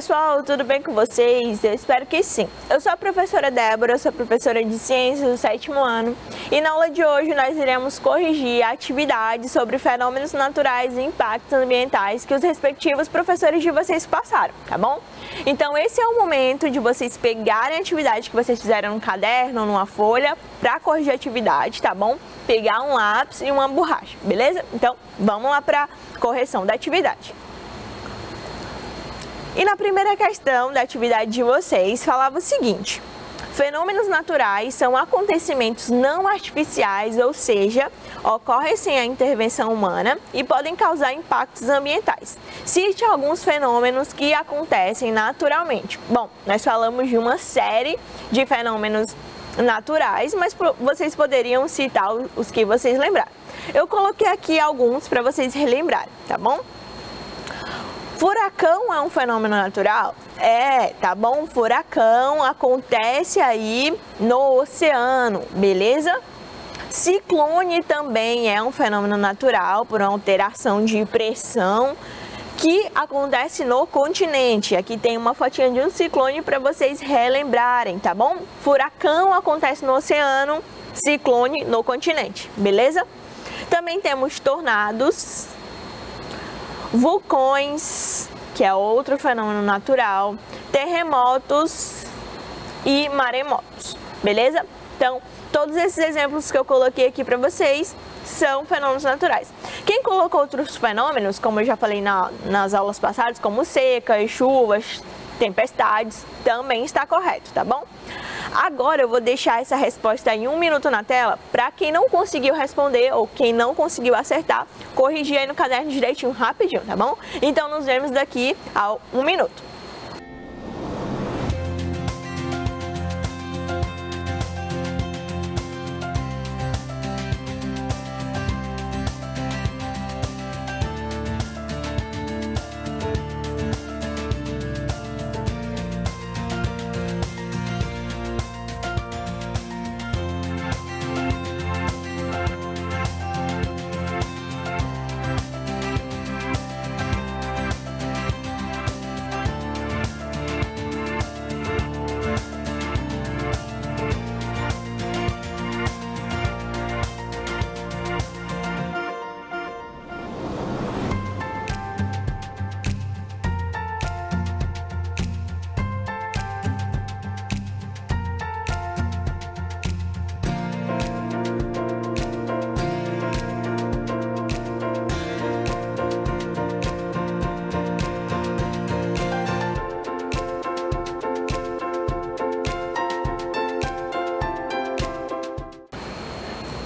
pessoal, tudo bem com vocês? Eu espero que sim. Eu sou a professora Débora, sou professora de Ciências do 7º ano e na aula de hoje nós iremos corrigir a atividade sobre fenômenos naturais e impactos ambientais que os respectivos professores de vocês passaram, tá bom? Então esse é o momento de vocês pegarem a atividade que vocês fizeram no caderno ou numa folha para corrigir a atividade, tá bom? Pegar um lápis e uma borracha, beleza? Então vamos lá para a correção da atividade. E na primeira questão da atividade de vocês, falava o seguinte: fenômenos naturais são acontecimentos não artificiais, ou seja, ocorrem sem a intervenção humana e podem causar impactos ambientais. Cite alguns fenômenos que acontecem naturalmente. Bom, nós falamos de uma série de fenômenos naturais, mas vocês poderiam citar os que vocês lembrarem. Eu coloquei aqui alguns para vocês relembrarem, tá bom? Furacão é um fenômeno natural? Tá bom? Furacão acontece aí no oceano, beleza? Ciclone também é um fenômeno natural por uma alteração de pressão que acontece no continente. Aqui tem uma fotinha de um ciclone para vocês relembrarem, tá bom? Furacão acontece no oceano, ciclone no continente, beleza? Também temos tornados, vulcões, que é outro fenômeno natural, terremotos e maremotos, beleza? Então, todos esses exemplos que eu coloquei aqui para vocês são fenômenos naturais. Quem colocou outros fenômenos, como eu já falei nas aulas passadas, como secas, chuvas, tempestades, também está correto, tá bom? Agora eu vou deixar essa resposta em 1 minuto na tela para quem não conseguiu responder ou quem não conseguiu acertar, corrigir aí no caderno direitinho, rapidinho, tá bom? Então nos vemos daqui a 1 minuto.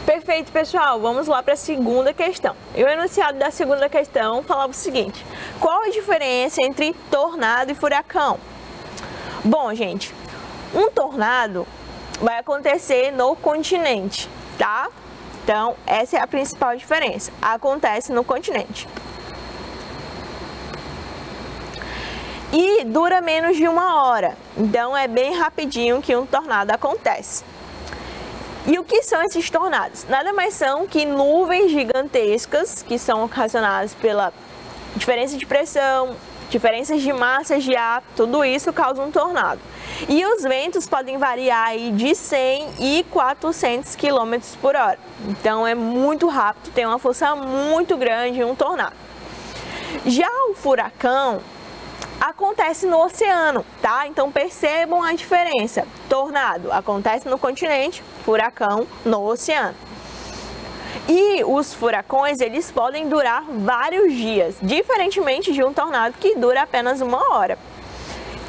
Perfeito, pessoal, vamos lá para a segunda questão. E o enunciado da segunda questão falava o seguinte: qual a diferença entre tornado e furacão? Bom, gente, um tornado vai acontecer no continente, tá? Então, essa é a principal diferença. Acontece no continente. E dura menos de 1 hora. Então, é bem rapidinho que um tornado acontece. E o que são esses tornados? Nada mais são que nuvens gigantescas que são ocasionadas pela diferença de pressão, diferenças de massas de ar, tudo isso causa um tornado. E os ventos podem variar aí de 100 e 400 km por hora. Então é muito rápido, tem uma força muito grande um tornado. Já o furacão acontece no oceano, tá? Então percebam a diferença. Tornado acontece no continente, furacão no oceano. E os furacões, eles podem durar vários dias, diferentemente de um tornado que dura apenas 1 hora.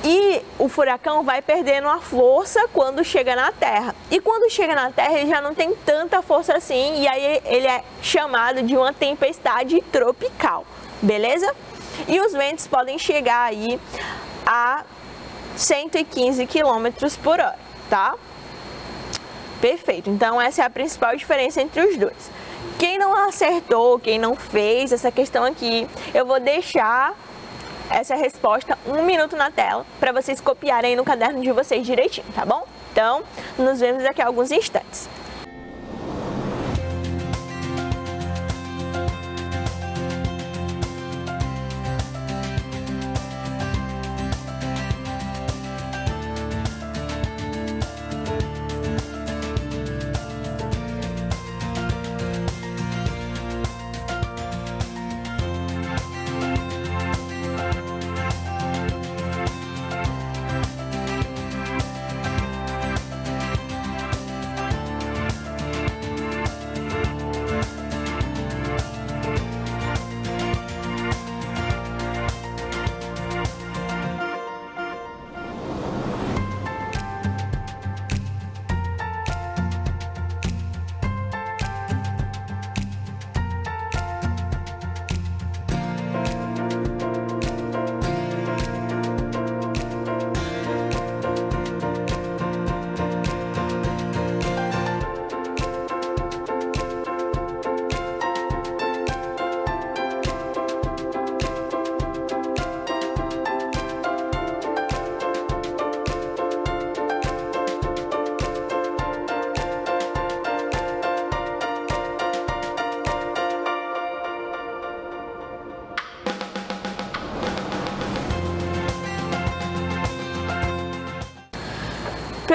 E o furacão vai perdendo a força quando chega na Terra. E quando chega na Terra, ele já não tem tanta força assim, e aí ele é chamado de uma tempestade tropical, beleza? E os ventos podem chegar aí a 115 km por hora, tá? Perfeito, então essa é a principal diferença entre os dois. Quem não acertou, quem não fez essa questão aqui, eu vou deixar essa resposta 1 minuto na tela para vocês copiarem no caderno de vocês direitinho, tá bom? Então, nos vemos daqui a alguns instantes.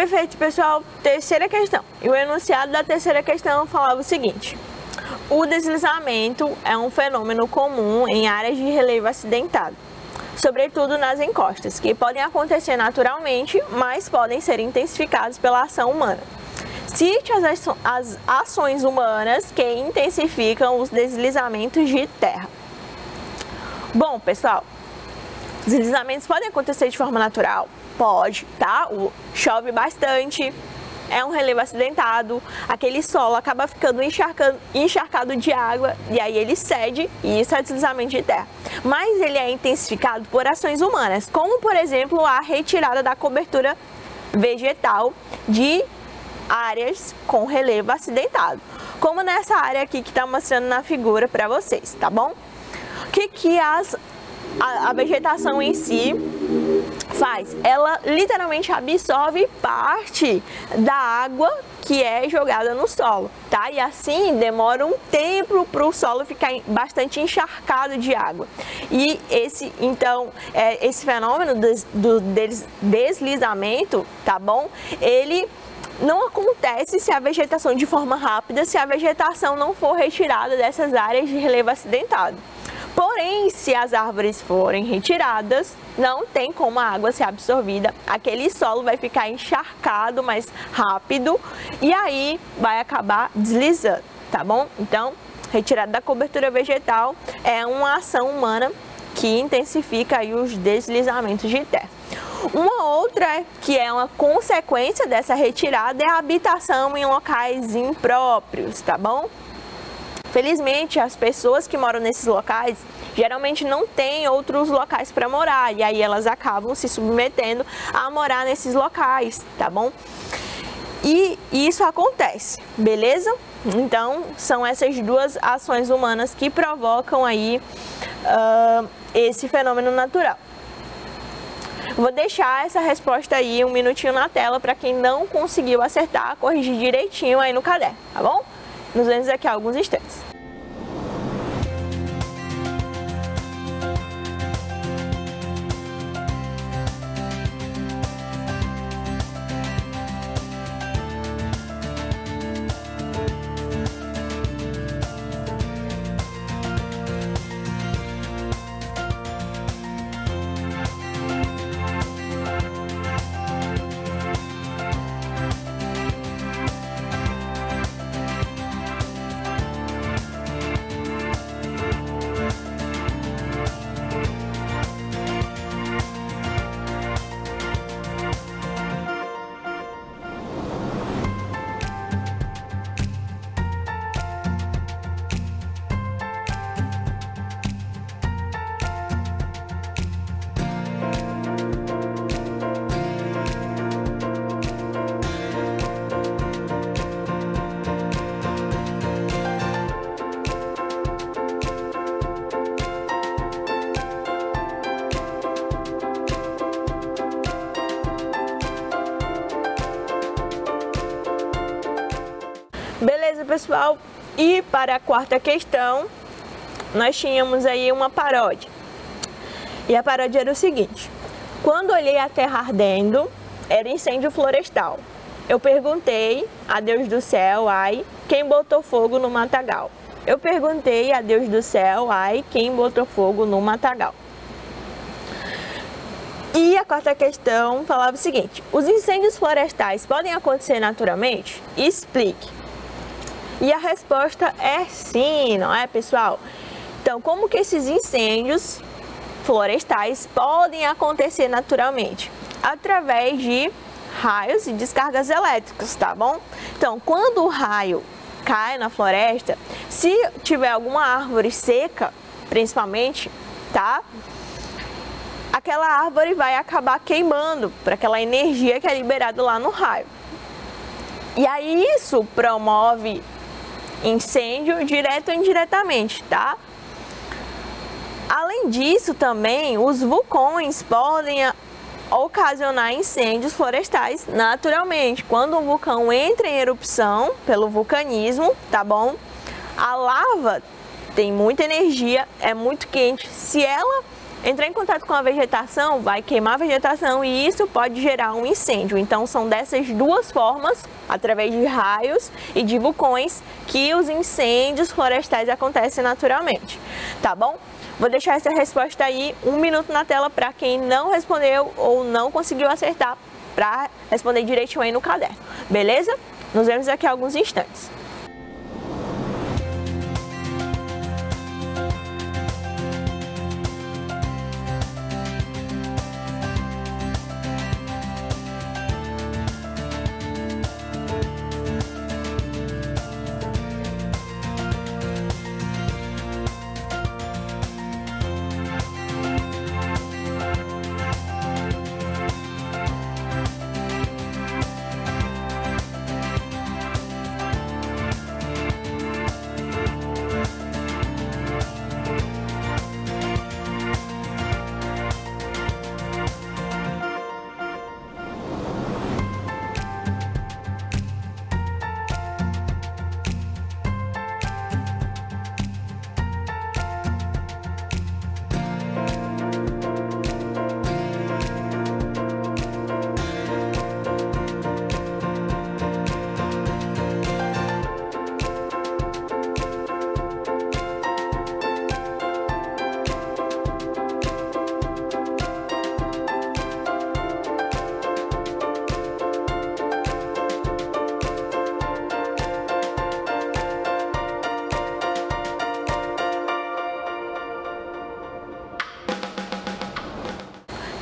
Perfeito, pessoal. Terceira questão. E o enunciado da terceira questão falava o seguinte: o deslizamento é um fenômeno comum em áreas de relevo acidentado, sobretudo nas encostas, que podem acontecer naturalmente, mas podem ser intensificados pela ação humana. Cite as ações humanas que intensificam os deslizamentos de terra. Bom, pessoal, deslizamentos podem acontecer de forma natural? Pode, tá? Chove bastante, é um relevo acidentado, aquele solo acaba ficando encharcado de água e aí ele cede e isso é deslizamento de terra. Mas ele é intensificado por ações humanas, como por exemplo a retirada da cobertura vegetal de áreas com relevo acidentado, como nessa área aqui que está mostrando na figura para vocês, tá bom? O que a vegetação em si faz? Ela literalmente absorve parte da água que é jogada no solo, tá? E assim demora um tempo para o solo ficar bastante encharcado de água. E esse fenômeno do deslizamento, tá bom? Ele não acontece se a vegetação de forma rápida, se a vegetação não for retirada dessas áreas de relevo acidentado. Porém, se as árvores forem retiradas, não tem como a água ser absorvida, aquele solo vai ficar encharcado mais rápido e aí vai acabar deslizando, tá bom? Então, retirada da cobertura vegetal é uma ação humana que intensifica aí os deslizamentos de terra. Uma outra que é uma consequência dessa retirada é a habitação em locais impróprios, tá bom? Felizmente, as pessoas que moram nesses locais geralmente não têm outros locais para morar e aí elas acabam se submetendo a morar nesses locais, tá bom? E isso acontece, beleza? Então, são essas duas ações humanas que provocam aí esse fenômeno natural. Vou deixar essa resposta aí um minutinho na tela para quem não conseguiu acertar, corrigir direitinho aí no caderno, tá bom? Nos vemos daqui a alguns instantes. Beleza, pessoal? E para a quarta questão, nós tínhamos aí uma paródia. E a paródia era o seguinte: quando olhei a terra ardendo, era incêndio florestal. Eu perguntei a Deus do céu, ai, quem botou fogo no matagal? Eu perguntei a Deus do céu, ai, quem botou fogo no matagal? E a quarta questão falava o seguinte: os incêndios florestais podem acontecer naturalmente? Explique. E a resposta é sim, não é, pessoal? Então, como que esses incêndios florestais podem acontecer naturalmente? Através de raios e descargas elétricas, tá bom? Então, quando o raio cai na floresta, se tiver alguma árvore seca, principalmente, tá? Aquela árvore vai acabar queimando por aquela energia que é liberada lá no raio. E aí isso promove incêndio direto ou indiretamente, tá? Além disso, também os vulcões podem ocasionar incêndios florestais naturalmente. Quando um vulcão entra em erupção pelo vulcanismo, tá bom? A lava tem muita energia, é muito quente. Se ela entrar em contato com a vegetação vai queimar a vegetação e isso pode gerar um incêndio. Então são dessas duas formas, através de raios e de vulcões, que os incêndios florestais acontecem naturalmente, tá bom? Vou deixar essa resposta aí 1 minuto na tela para quem não respondeu ou não conseguiu acertar, para responder direitinho aí no caderno, beleza? Nos vemos daqui a alguns instantes.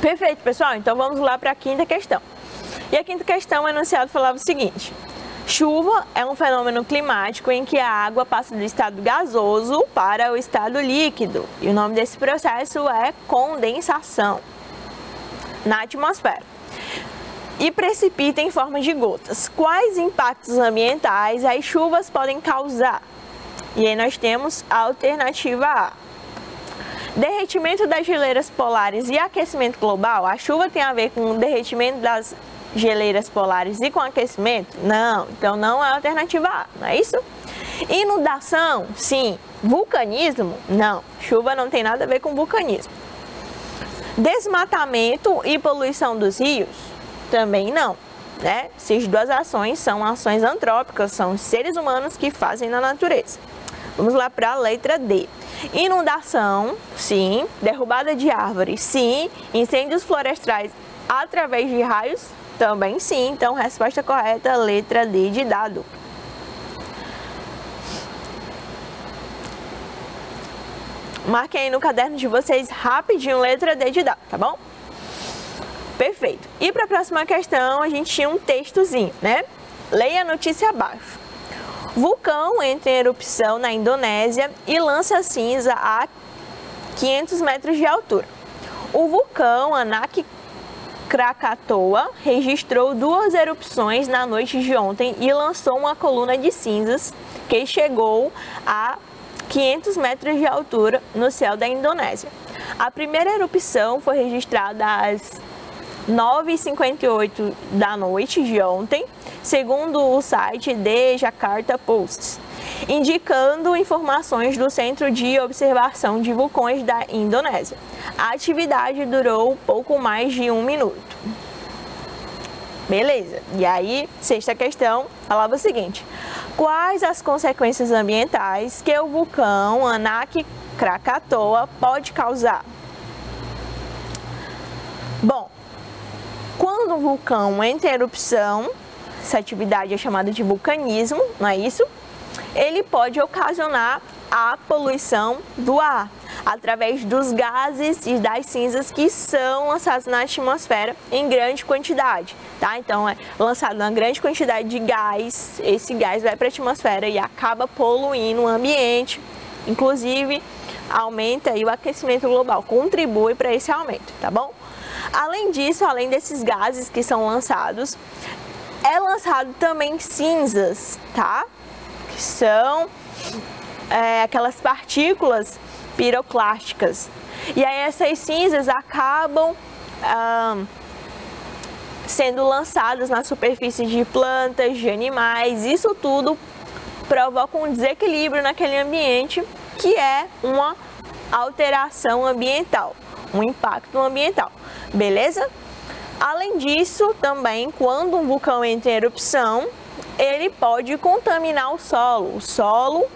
Perfeito, pessoal. Então vamos lá para a quinta questão. E a quinta questão, o enunciado falava o seguinte: chuva é um fenômeno climático em que a água passa do estado gasoso para o estado líquido. E o nome desse processo é condensação na atmosfera. E precipita em forma de gotas. Quais impactos ambientais as chuvas podem causar? E aí nós temos a alternativa A: derretimento das geleiras polares e aquecimento global. A chuva tem a ver com o derretimento das geleiras polares e com aquecimento? Não, então não é a alternativa A, não é isso? Inundação? Sim. Vulcanismo? Não, chuva não tem nada a ver com vulcanismo. Desmatamento e poluição dos rios? Também não, né? Essas duas ações são ações antrópicas, são os seres humanos que fazem na natureza. Vamos lá para a letra D. Inundação, sim. Derrubada de árvores, sim. Incêndios florestais através de raios, também sim. Então, resposta correta, letra D de dado. Marquem aí no caderno de vocês rapidinho, letra D de dado, tá bom? Perfeito. E para a próxima questão, a gente tinha um textozinho, né? Leia a notícia abaixo. Vulcão entra em erupção na Indonésia e lança cinza a 500 metros de altura. O vulcão Anak Krakatoa registrou 2 erupções na noite de ontem e lançou uma coluna de cinzas que chegou a 500 metros de altura no céu da Indonésia. A primeira erupção foi registrada às 9h58 da noite de ontem, segundo o site The Jakarta Post, indicando informações do Centro de Observação de Vulcões da Indonésia. A atividade durou pouco mais de 1 minuto. Beleza, e aí, sexta questão, falava o seguinte: quais as consequências ambientais que o vulcão Anak Krakatoa pode causar? Bom, quando o vulcão entra em erupção, essa atividade é chamada de vulcanismo, não é isso? Ele pode ocasionar a poluição do ar, através dos gases e das cinzas que são lançados na atmosfera em grande quantidade, tá? Então é lançado uma grande quantidade de gás, esse gás vai para a atmosfera e acaba poluindo o ambiente, inclusive aumenta aí o aquecimento global, contribui para esse aumento, tá bom? Além disso, além desses gases que são lançados, é lançado também cinzas, tá? Que são aquelas partículas piroclásticas. E aí essas cinzas acabam sendo lançadas na superfície de plantas, de animais. Isso tudo provoca um desequilíbrio naquele ambiente, que é uma alteração ambiental. um impacto ambiental, beleza? Além disso, também, quando um vulcão entra em erupção, ele pode contaminar o solo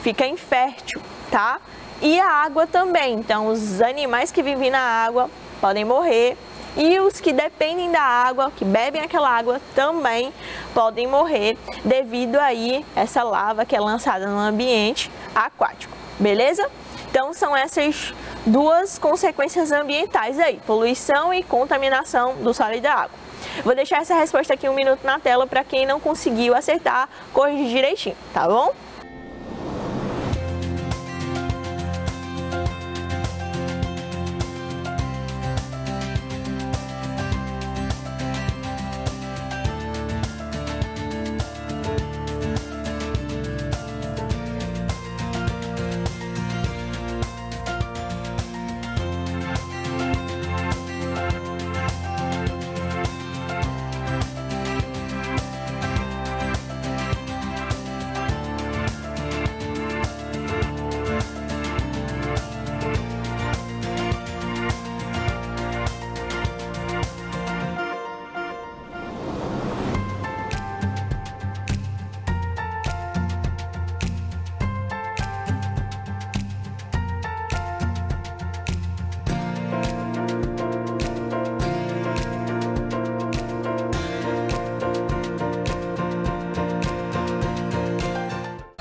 fica infértil, tá? E a água também, então os animais que vivem na água podem morrer e os que dependem da água, que bebem aquela água, também podem morrer devido aí essa lava que é lançada no ambiente aquático, beleza? Então são essas duas consequências ambientais aí, poluição e contaminação do solo e da água. Vou deixar essa resposta aqui 1 minuto na tela para quem não conseguiu acertar, corrigir direitinho, tá bom?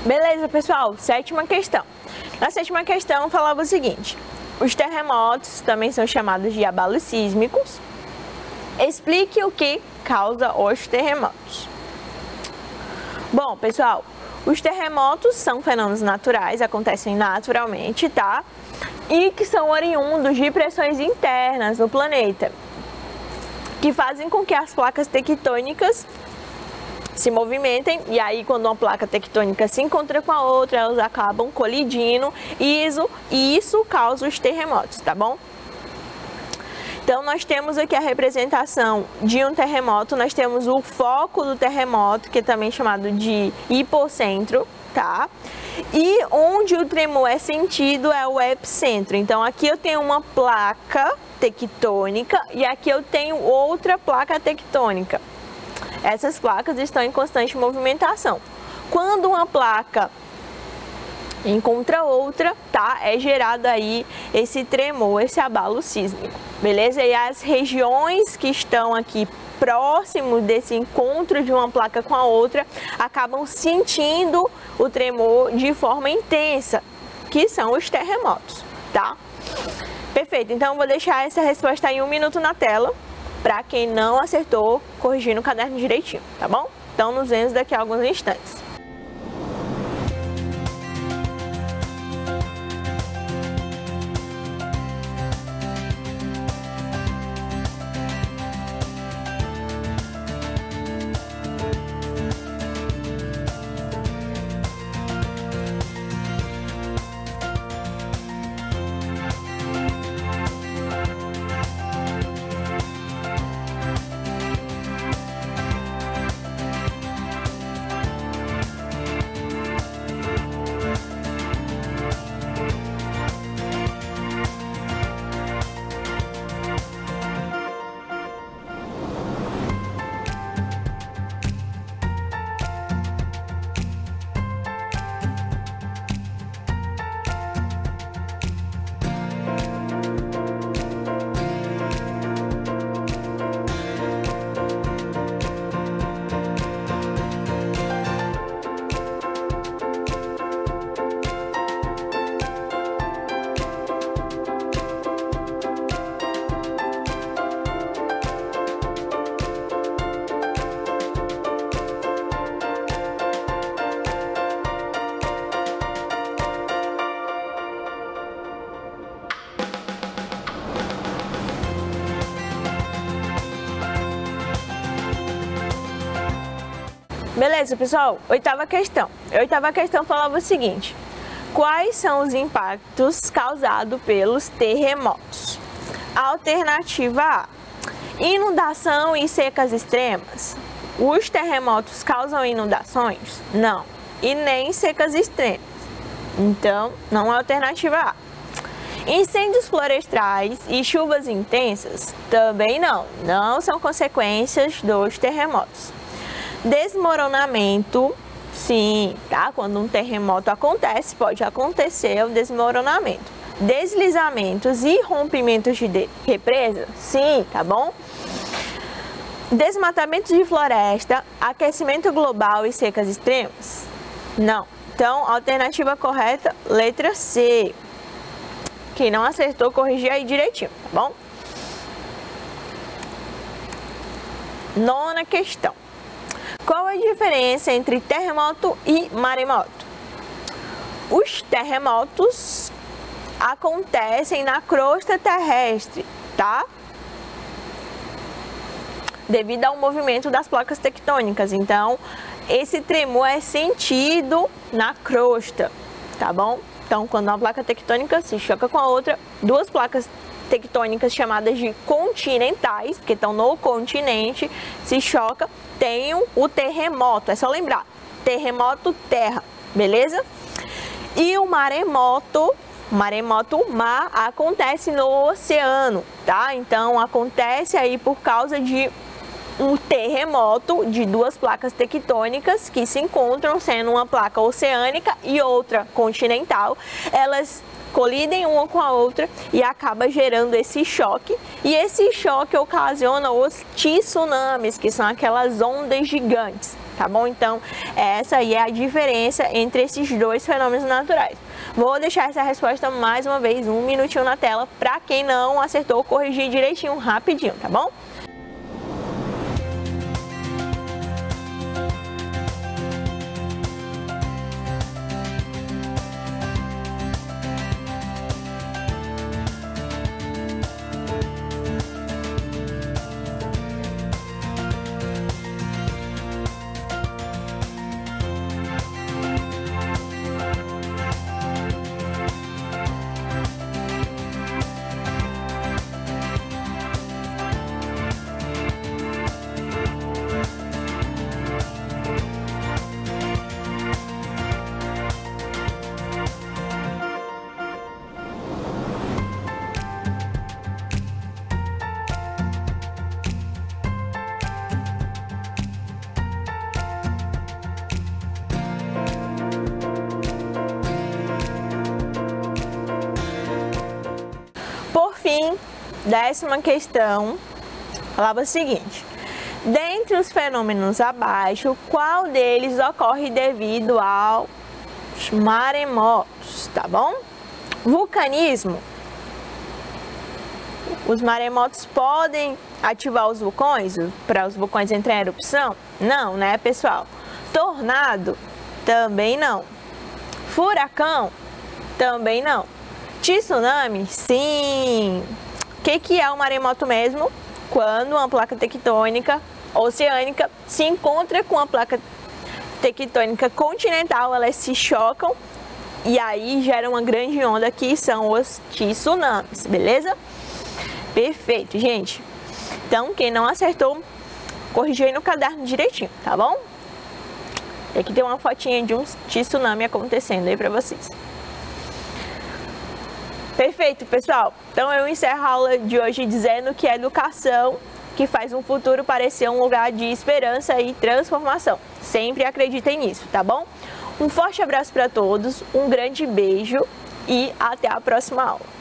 Beleza, pessoal? Sétima questão. Na sétima questão falava o seguinte: os terremotos também são chamados de abalos sísmicos. Explique o que causa os terremotos. Bom, pessoal, os terremotos são fenômenos naturais, acontecem naturalmente, tá? E que são oriundos de pressões internas no planeta, que fazem com que as placas tectônicas se movimentem, e aí quando uma placa tectônica se encontra com a outra, elas acabam colidindo e isso causa os terremotos, tá bom? Então nós temos aqui a representação de um terremoto, nós temos o foco do terremoto, que é também chamado de hipocentro, tá? E onde o tremor é sentido é o epicentro. Então aqui eu tenho uma placa tectônica e aqui eu tenho outra placa tectônica. Essas placas estão em constante movimentação. Quando uma placa encontra outra, tá? É gerado aí esse tremor, esse abalo sísmico, beleza? E as regiões que estão aqui próximo desse encontro de uma placa com a outra acabam sentindo o tremor de forma intensa, que são os terremotos, tá? Perfeito, então eu vou deixar essa resposta aí 1 minuto na tela, para quem não acertou, corrigir no caderno direitinho, tá bom? Então nos vemos daqui a alguns instantes. Beleza, pessoal? Oitava questão. A oitava questão falava o seguinte: quais são os impactos causados pelos terremotos? Alternativa A: inundação e secas extremas. Os terremotos causam inundações? Não. E nem secas extremas. Então, não é a alternativa A. Incêndios florestais e chuvas intensas também não são consequências dos terremotos. Desmoronamento, sim, tá? Quando um terremoto acontece, pode acontecer o desmoronamento. Deslizamentos e rompimentos de represa, sim, tá bom? Desmatamento de floresta, aquecimento global e secas extremas, não. Então, alternativa correta, letra C. Quem não acertou, corrigir aí direitinho, tá bom? Nona questão. Qual a diferença entre terremoto e maremoto? Os terremotos acontecem na crosta terrestre, tá? Devido ao movimento das placas tectônicas. Então, esse tremor é sentido na crosta, tá bom? Então, quando uma placa tectônica se choca com a outra, duas placas tectônicas chamadas de continentais, porque estão no continente, se choca, tem o terremoto. É só lembrar, terremoto, terra, beleza? E o maremoto, mar, acontece no oceano, tá? Então, acontece aí por causa de um terremoto de duas placas tectônicas que se encontram, sendo uma placa oceânica e outra continental. Elas colidem uma com a outra e acaba gerando esse choque. E esse choque ocasiona os tsunamis, que são aquelas ondas gigantes, tá bom? Então, essa aí é a diferença entre esses dois fenômenos naturais. Vou deixar essa resposta mais uma vez, um minutinho na tela, para quem não acertou, corrigir direitinho, rapidinho, tá bom? Por fim, 10ª questão, falava o seguinte: dentre os fenômenos abaixo, qual deles ocorre devido aos maremotos, tá bom? Vulcanismo. Os maremotos podem ativar os vulcões, para os vulcões entrarem em erupção? Não, né, pessoal? Tornado? Também não. Furacão? Também não. Tsunami? Sim. O que é um maremoto mesmo? Quando uma placa tectônica oceânica se encontra com uma placa tectônica continental, elas se chocam e aí gera uma grande onda, que são os tsunamis, beleza? Perfeito, gente. Então, quem não acertou, corrigiu aí no caderno direitinho, tá bom? Aqui tem uma fotinha de um tsunami acontecendo aí pra vocês. Perfeito, pessoal. Então, eu encerro a aula de hoje dizendo que a educação que faz um futuro parecer um lugar de esperança e transformação. Sempre acreditem nisso, tá bom? Um forte abraço para todos, um grande beijo e até a próxima aula.